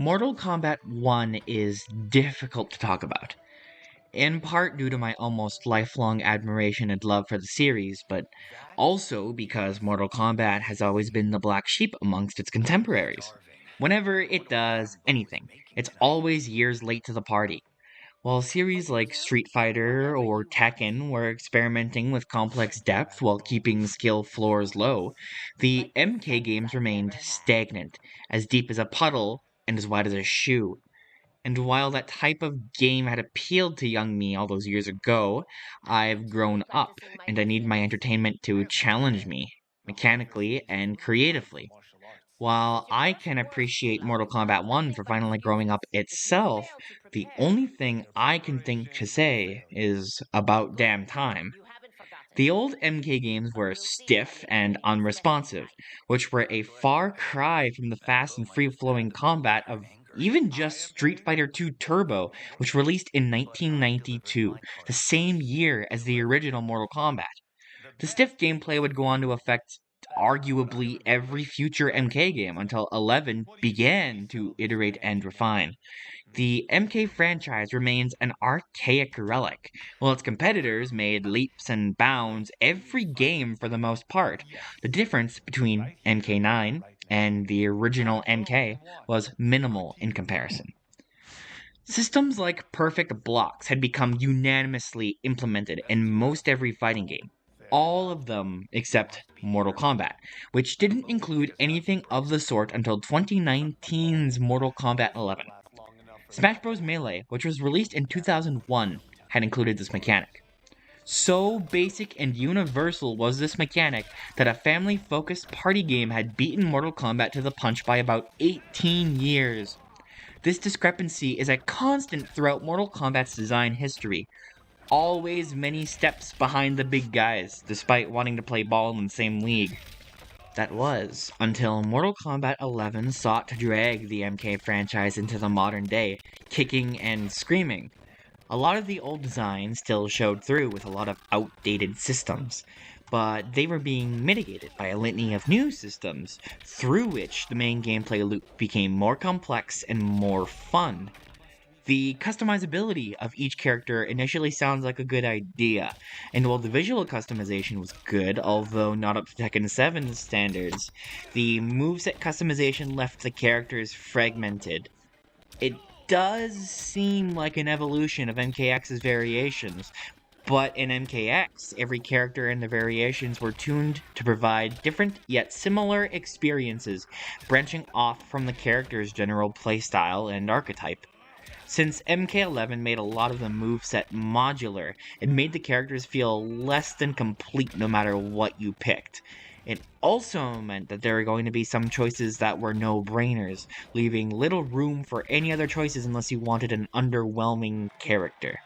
Mortal Kombat 1 is difficult to talk about, in part due to my almost lifelong admiration and love for the series, but also because Mortal Kombat has always been the black sheep amongst its contemporaries. Whenever it does anything, it's always years late to the party. While series like Street Fighter or Tekken were experimenting with complex depth while keeping skill floors low, the MK games remained stagnant, as deep as a puddle and as wide as a shoe. And while that type of game had appealed to young me all those years ago, I've grown up and I need my entertainment to challenge me, mechanically and creatively. While I can appreciate Mortal Kombat 1 for finally growing up itself, the only thing I can think to say is about damn time. The old MK games were stiff and unresponsive, which were a far cry from the fast and free flowing combat of even just Street Fighter II Turbo, which released in 1992, the same year as the original Mortal Kombat. The stiff gameplay would go on to affect arguably every future MK game until 11 began to iterate and refine. The MK franchise remains an archaic relic, while its competitors made leaps and bounds every game for the most part. The difference between MK9 and the original MK was minimal in comparison. Systems like perfect blocks had become unanimously implemented in most every fighting game. All of them except Mortal Kombat, which didn't include anything of the sort until 2019's Mortal Kombat 11. Smash Bros. Melee, which was released in 2001, had included this mechanic. So basic and universal was this mechanic that a family-focused party game had beaten Mortal Kombat to the punch by about 18 years. This discrepancy is a constant throughout Mortal Kombat's design history. Always many steps behind the big guys, despite wanting to play ball in the same league. That was until Mortal Kombat 11 sought to drag the MK franchise into the modern day, kicking and screaming. A lot of the old designs still showed through with a lot of outdated systems, but they were being mitigated by a litany of new systems, through which the main gameplay loop became more complex and more fun. The customizability of each character initially sounds like a good idea, and while the visual customization was good, although not up to Tekken 7's standards, the moveset customization left the characters fragmented. It does seem like an evolution of MKX's variations, but in MKX, every character and the variations were tuned to provide different yet similar experiences, branching off from the character's general playstyle and archetype. Since MK11 made a lot of the moveset modular, it made the characters feel less than complete no matter what you picked. It also meant that there were going to be some choices that were no-brainers, leaving little room for any other choices unless you wanted an underwhelming character.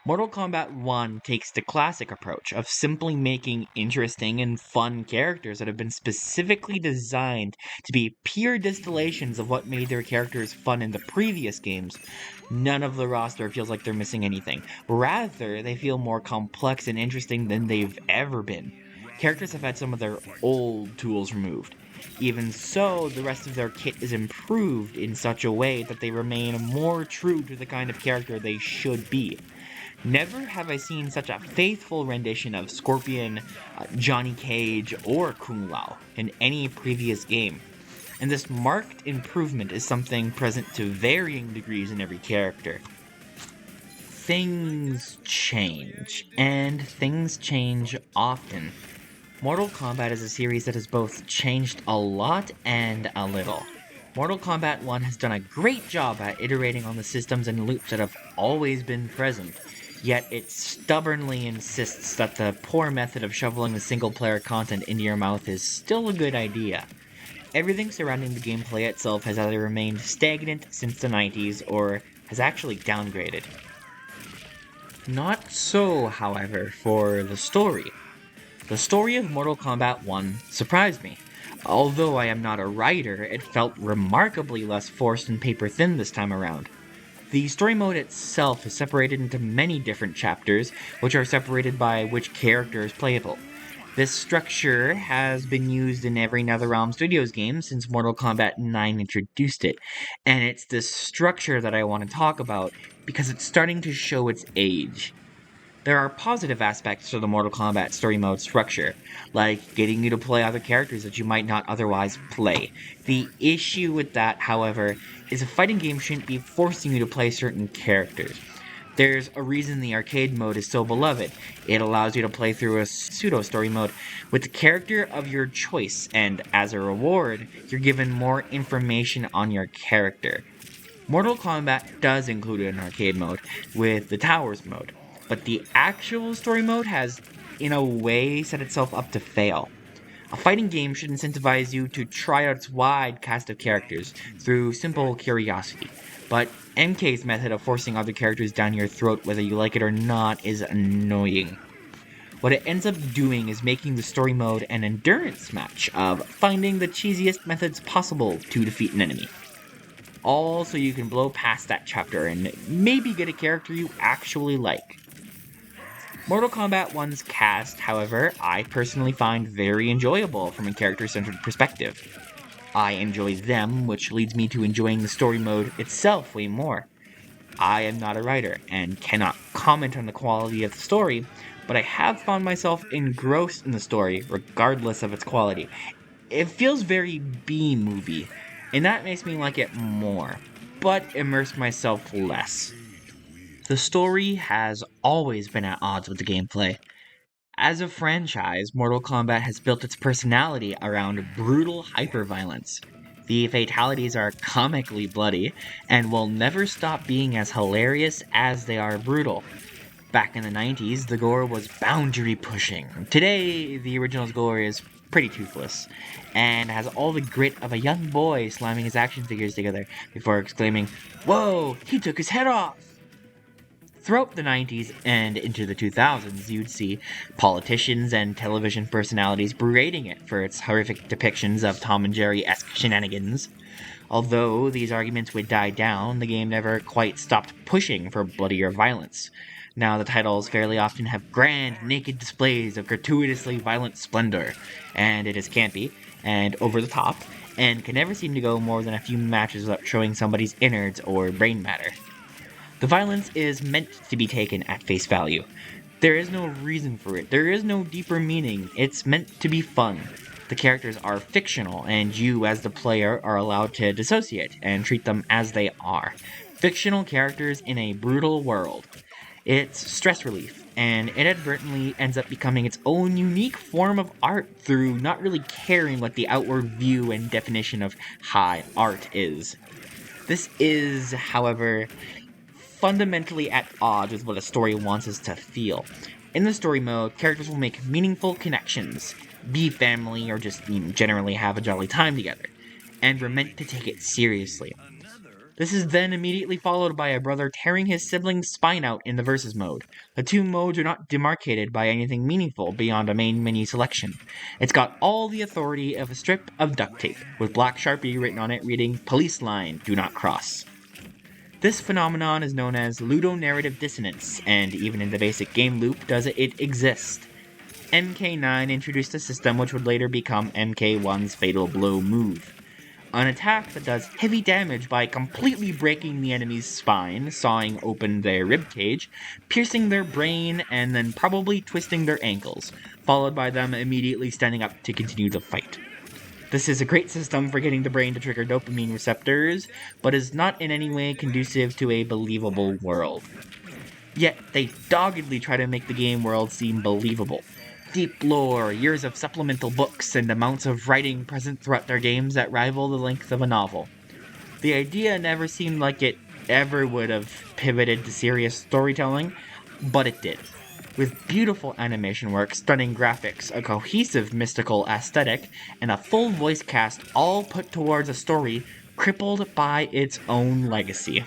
Mortal Kombat 1 takes the classic approach of simply making interesting and fun characters that have been specifically designed to be pure distillations of what made their characters fun in the previous games. None of the roster feels like they're missing anything. Rather, they feel more complex and interesting than they've ever been. Characters have had some of their old tools removed. Even so, the rest of their kit is improved in such a way that they remain more true to the kind of character they should be. Never have I seen such a faithful rendition of Scorpion, Johnny Cage, or Kung Lao in any previous game. And this marked improvement is something present to varying degrees in every character. Things change, and things change often. Mortal Kombat is a series that has both changed a lot and a little. Mortal Kombat 1 has done a great job at iterating on the systems and loops that have always been present, yet it stubbornly insists that the poor method of shoveling the single-player content into your mouth is still a good idea. Everything surrounding the gameplay itself has either remained stagnant since the 90s or has actually downgraded. Not so, however, for the story. The story of Mortal Kombat 1 surprised me. Although I am not a writer, it felt remarkably less forced and paper-thin this time around. The story mode itself is separated into many different chapters, which are separated by which character is playable. This structure has been used in every NetherRealm Studios game since Mortal Kombat 9 introduced it, and it's this structure that I want to talk about because it's starting to show its age. There are positive aspects to the Mortal Kombat story mode structure, like getting you to play other characters that you might not otherwise play. The issue with that, however, is a fighting game shouldn't be forcing you to play certain characters. There's a reason the arcade mode is so beloved. It allows you to play through a pseudo story mode with the character of your choice, and as a reward, you're given more information on your character. Mortal Kombat does include an arcade mode with the Towers mode, but the actual story mode has, in a way, set itself up to fail. A fighting game should incentivize you to try out its wide cast of characters through simple curiosity, but MK's method of forcing other characters down your throat whether you like it or not is annoying. What it ends up doing is making the story mode an endurance match of finding the cheesiest methods possible to defeat an enemy. All so you can blow past that chapter and maybe get a character you actually like. Mortal Kombat 1's cast, however, I personally find very enjoyable from a character-centered perspective. I enjoy them, which leads me to enjoying the story mode itself way more. I am not a writer and cannot comment on the quality of the story, but I have found myself engrossed in the story regardless of its quality. It feels very B-movie, and that makes me like it more, but immerse myself less. The story has always been at odds with the gameplay. As a franchise, Mortal Kombat has built its personality around brutal hyperviolence. The fatalities are comically bloody, and will never stop being as hilarious as they are brutal. Back in the 90s, the gore was boundary pushing. Today, the original's gore is pretty toothless, and has all the grit of a young boy slamming his action figures together before exclaiming, "Whoa, he took his head off!" Throughout the 90s and into the 2000s, you'd see politicians and television personalities berating it for its horrific depictions of Tom and Jerry-esque shenanigans. Although these arguments would die down, the game never quite stopped pushing for bloodier violence. Now the titles fairly often have grand, naked displays of gratuitously violent splendor, and it is campy, and over the top, and can never seem to go more than a few matches without showing somebody's innards or brain matter. The violence is meant to be taken at face value. There is no reason for it, there is no deeper meaning, it's meant to be fun. The characters are fictional, and you, as the player, are allowed to dissociate and treat them as they are. Fictional characters in a brutal world. It's stress relief, and inadvertently ends up becoming its own unique form of art through not really caring what the outward view and definition of high art is. This is, however, fundamentally at odds with what a story wants us to feel. In the story mode, characters will make meaningful connections, be family, or just generally have a jolly time together, and we're meant to take it seriously. This is then immediately followed by a brother tearing his sibling's spine out in the versus mode. The two modes are not demarcated by anything meaningful beyond a main menu selection. It's got all the authority of a strip of duct tape, with black Sharpie written on it reading, "Police line, do not cross." This phenomenon is known as ludonarrative dissonance, and even in the basic game loop does it exist. MK9 introduced a system which would later become MK1's Fatal Blow move. An attack that does heavy damage by completely breaking the enemy's spine, sawing open their ribcage, piercing their brain, and then probably twisting their ankles, followed by them immediately standing up to continue the fight. This is a great system for getting the brain to trigger dopamine receptors, but is not in any way conducive to a believable world. Yet, they doggedly try to make the game world seem believable. Deep lore, years of supplemental books, and amounts of writing present throughout their games that rival the length of a novel. The idea never seemed like it ever would have pivoted to serious storytelling, but it did. With beautiful animation work, stunning graphics, a cohesive mystical aesthetic, and a full voice cast all put towards a story crippled by its own legacy.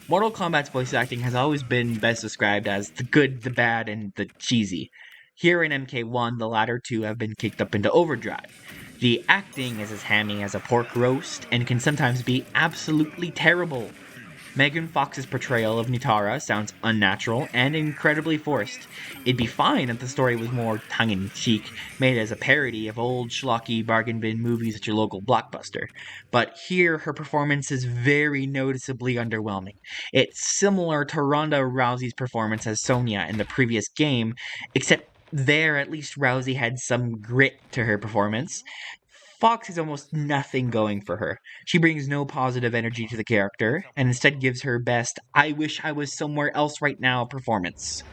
Mortal Kombat's voice acting has always been best described as the good, the bad, and the cheesy. Here in MK1, the latter two have been kicked up into overdrive. The acting is as hammy as a pork roast and can sometimes be absolutely terrible. Megan Fox's portrayal of Nitara sounds unnatural and incredibly forced. It'd be fine if the story was more tongue-in-cheek, made as a parody of old schlocky bargain bin movies at your local blockbuster. But here, her performance is very noticeably underwhelming. It's similar to Ronda Rousey's performance as Sonya in the previous game, except there at least Rousey had some grit to her performance. Fox has almost nothing going for her. She brings no positive energy to the character, and instead gives her best "I wish I was somewhere else right now" performance.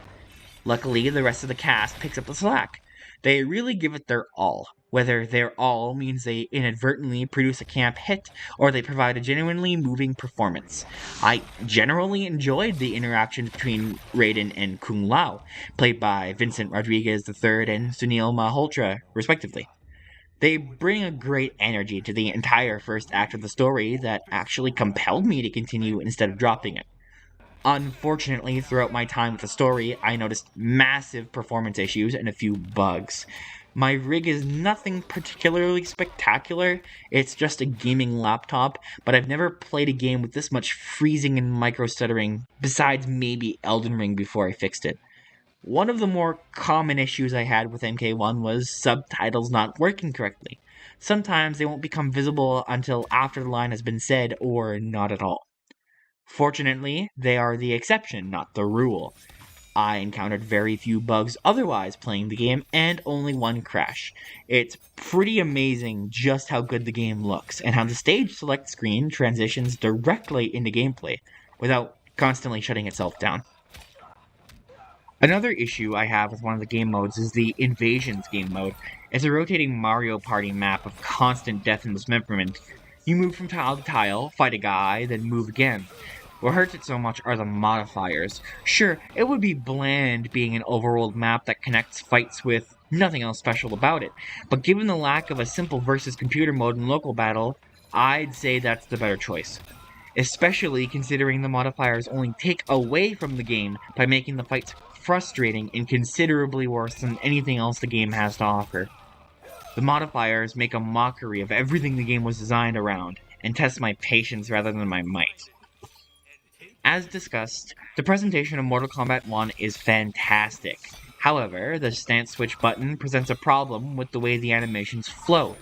Luckily, the rest of the cast picks up the slack. They really give it their all. Whether their all means they inadvertently produce a camp hit, or they provide a genuinely moving performance. I generally enjoyed the interactions between Raiden and Kung Lao, played by Vincent Rodriguez III and Sunil Malhotra, respectively. They bring a great energy to the entire first act of the story that actually compelled me to continue instead of dropping it. Unfortunately, throughout my time with the story, I noticed massive performance issues and a few bugs. My rig is nothing particularly spectacular, it's just a gaming laptop, but I've never played a game with this much freezing and micro stuttering, besides maybe Elden Ring before I fixed it. One of the more common issues I had with MK1 was subtitles not working correctly. Sometimes they won't become visible until after the line has been said, or not at all. Fortunately, they are the exception, not the rule. I encountered very few bugs otherwise playing the game, and only one crash. It's pretty amazing just how good the game looks, and how the stage select screen transitions directly into gameplay, without constantly shutting itself down. Another issue I have with one of the game modes is the Invasions game mode. It's a rotating Mario Party map of constant death and dismemberment. You move from tile to tile, fight a guy, then move again. What hurts it so much are the modifiers. Sure, it would be bland being an overworld map that connects fights with nothing else special about it, but given the lack of a simple versus computer mode in local battle, I'd say that's the better choice. Especially considering the modifiers only take away from the game by making the fights frustrating and considerably worse than anything else the game has to offer. The modifiers make a mockery of everything the game was designed around, and test my patience rather than my might. As discussed, the presentation of Mortal Kombat 1 is fantastic. However, the stance switch button presents a problem with the way the animations flow.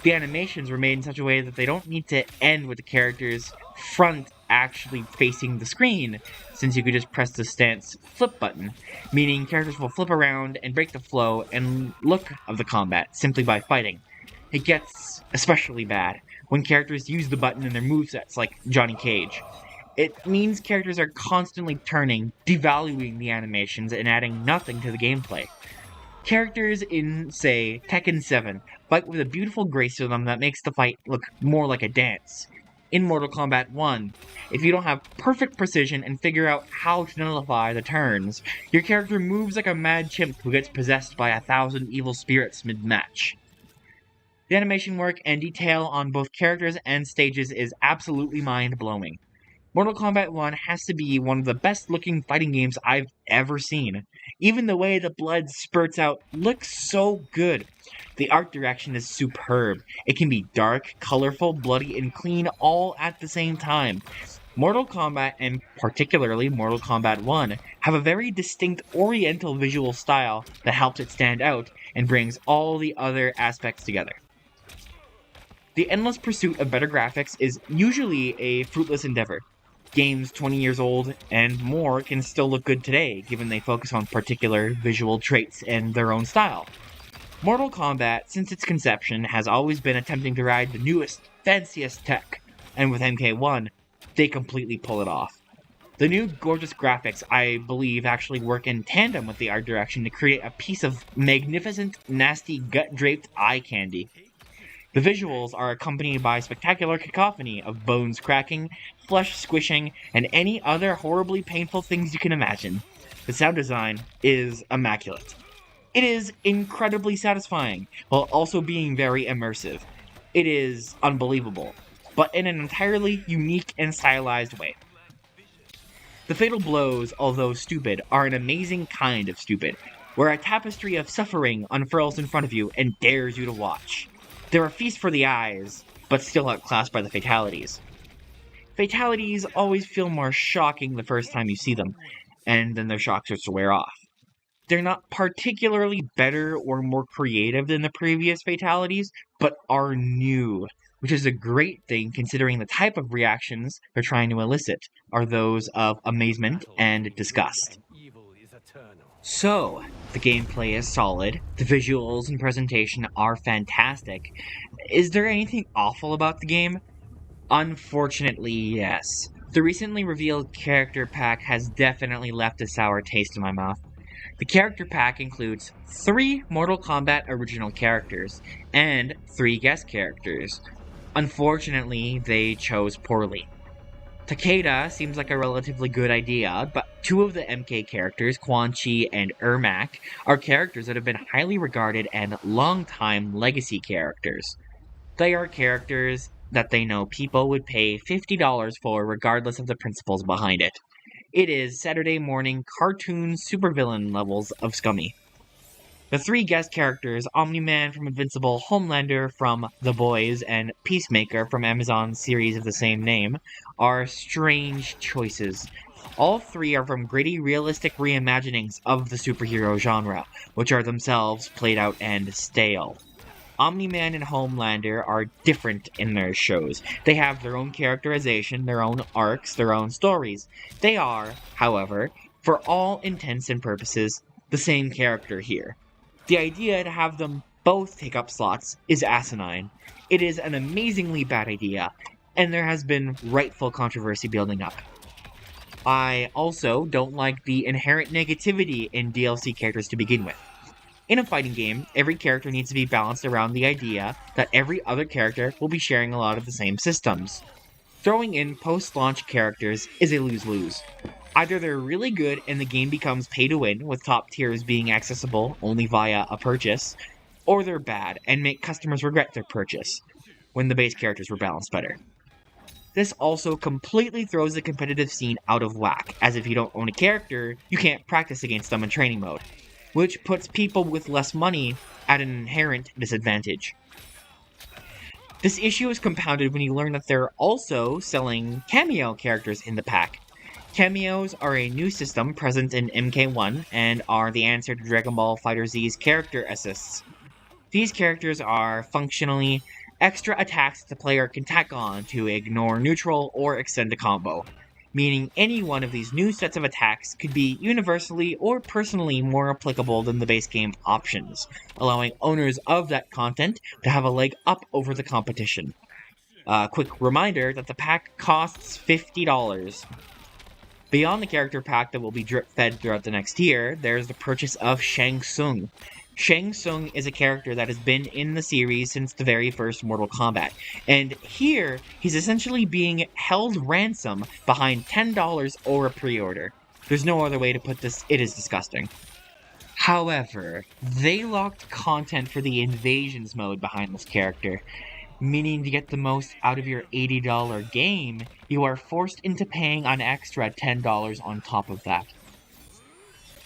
The animations were made in such a way that they don't need to end with the character's front actually facing the screen, since you could just press the stance flip button, meaning characters will flip around and break the flow and look of the combat simply by fighting. It gets especially bad when characters use the button in their movesets like Johnny Cage. It means characters are constantly turning, devaluing the animations, and adding nothing to the gameplay. Characters in, say, Tekken 7 fight with a beautiful grace to them that makes the fight look more like a dance. In Mortal Kombat 1, if you don't have perfect precision and figure out how to nullify the turns, your character moves like a mad chimp who gets possessed by 1,000 evil spirits mid-match. The animation work and detail on both characters and stages is absolutely mind-blowing. Mortal Kombat 1 has to be one of the best looking fighting games I've ever seen. Even the way the blood spurts out looks so good. The art direction is superb. It can be dark, colorful, bloody, and clean all at the same time. Mortal Kombat, and particularly Mortal Kombat 1, have a very distinct oriental visual style that helps it stand out and brings all the other aspects together. The endless pursuit of better graphics is usually a fruitless endeavor. Games 20 years old and more can still look good today, given they focus on particular visual traits and their own style. Mortal Kombat, since its conception, has always been attempting to ride the newest, fanciest tech, and with MK1, they completely pull it off. The new gorgeous graphics, I believe, actually work in tandem with the art direction to create a piece of magnificent, nasty, gut-draped eye candy. The visuals are accompanied by a spectacular cacophony of bones cracking, flesh squishing, and any other horribly painful things you can imagine. The sound design is immaculate. It is incredibly satisfying, while also being very immersive. It is unbelievable, but in an entirely unique and stylized way. The fatal blows, although stupid, are an amazing kind of stupid, where a tapestry of suffering unfurls in front of you and dares you to watch. They're a feast for the eyes, but still outclassed by the fatalities. Fatalities always feel more shocking the first time you see them, and then their shock starts to wear off. They're not particularly better or more creative than the previous fatalities, but are new, which is a great thing considering the type of reactions they're trying to elicit are those of amazement and disgust. So, the gameplay is solid, the visuals and presentation are fantastic. Is there anything awful about the game? Unfortunately, yes. The recently revealed character pack has definitely left a sour taste in my mouth. The character pack includes 3 Mortal Kombat original characters and 3 guest characters. Unfortunately, they chose poorly. Takeda seems like a relatively good idea, but 2 of the MK characters, Quan Chi and Ermac, are characters that have been highly regarded and long-time legacy characters. They are characters that they know people would pay $50 for regardless of the principles behind it. It is Saturday morning cartoon supervillain levels of scummy. The 3 guest characters, Omni-Man from Invincible, Homelander from The Boys, and Peacemaker from Amazon's series of the same name, are strange choices. All 3 are from gritty, realistic reimaginings of the superhero genre, which are themselves played out and stale. Omni-Man and Homelander are different in their shows. They have their own characterization, their own arcs, their own stories. They are, however, for all intents and purposes, the same character here. The idea to have them both take up slots is asinine. It is an amazingly bad idea, and there has been rightful controversy building up. I also don't like the inherent negativity in DLC characters to begin with. In a fighting game, every character needs to be balanced around the idea that every other character will be sharing a lot of the same systems. Throwing in post-launch characters is a lose-lose. Either they're really good and the game becomes pay-to-win, with top tiers being accessible only via a purchase, or they're bad and make customers regret their purchase, when the base characters were balanced better. This also completely throws the competitive scene out of whack, as if you don't own a character, you can't practice against them in training mode, which puts people with less money at an inherent disadvantage. This issue is compounded when you learn that they're also selling cameo characters in the pack. Cameos are a new system present in MK1 and are the answer to Dragon Ball FighterZ's character assists. These characters are functionally extra attacks the player can tack on to ignore neutral or extend a combo, meaning any one of these new sets of attacks could be universally or personally more applicable than the base game options, allowing owners of that content to have a leg up over the competition. Quick reminder that the pack costs $50. Beyond the character pack that will be drip-fed throughout the next year, there's the purchase of Shang Tsung. Shang Tsung is a character that has been in the series since the very first Mortal Kombat, and here he's essentially being held ransom behind $10 or a pre-order. There's no other way to put this, it is disgusting. However, they locked content for the Invasions mode behind this character, meaning to get the most out of your $80 game, you are forced into paying an extra $10 on top of that.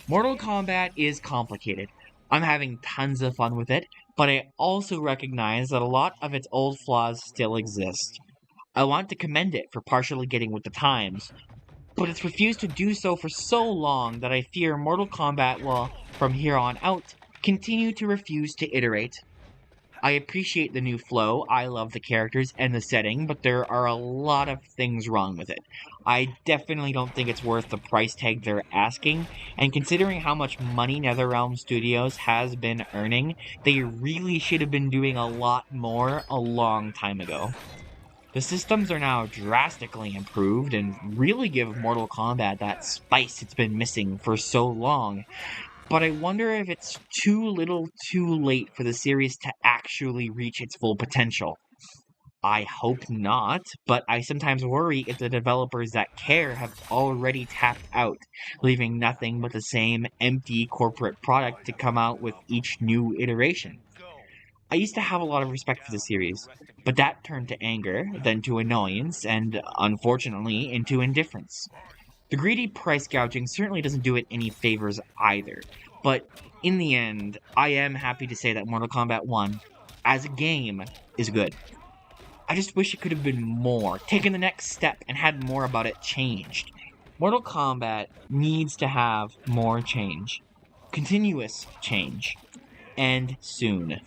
Mortal Kombat is complicated. I'm having tons of fun with it, but I also recognize that a lot of its old flaws still exist. I want to commend it for partially getting with the times, but it's refused to do so for so long that I fear Mortal Kombat will, from here on out, continue to refuse to iterate. I appreciate the new flow, I love the characters and the setting, but there are a lot of things wrong with it. I definitely don't think it's worth the price tag they're asking, and considering how much money NetherRealm Studios has been earning, they really should have been doing a lot more a long time ago. The systems are now drastically improved and really give Mortal Kombat that spice it's been missing for so long, but I wonder if it's too little too late for the series to actually reach its full potential. I hope not, but I sometimes worry if the developers that care have already tapped out, leaving nothing but the same empty corporate product to come out with each new iteration. I used to have a lot of respect for the series, but that turned to anger, then to annoyance, and unfortunately into indifference. The greedy price gouging certainly doesn't do it any favors either, but in the end, I am happy to say that Mortal Kombat 1, as a game, is good. I just wish it could have been more, taken the next step and had more about it changed. Mortal Kombat needs to have more change. Continuous change. And soon.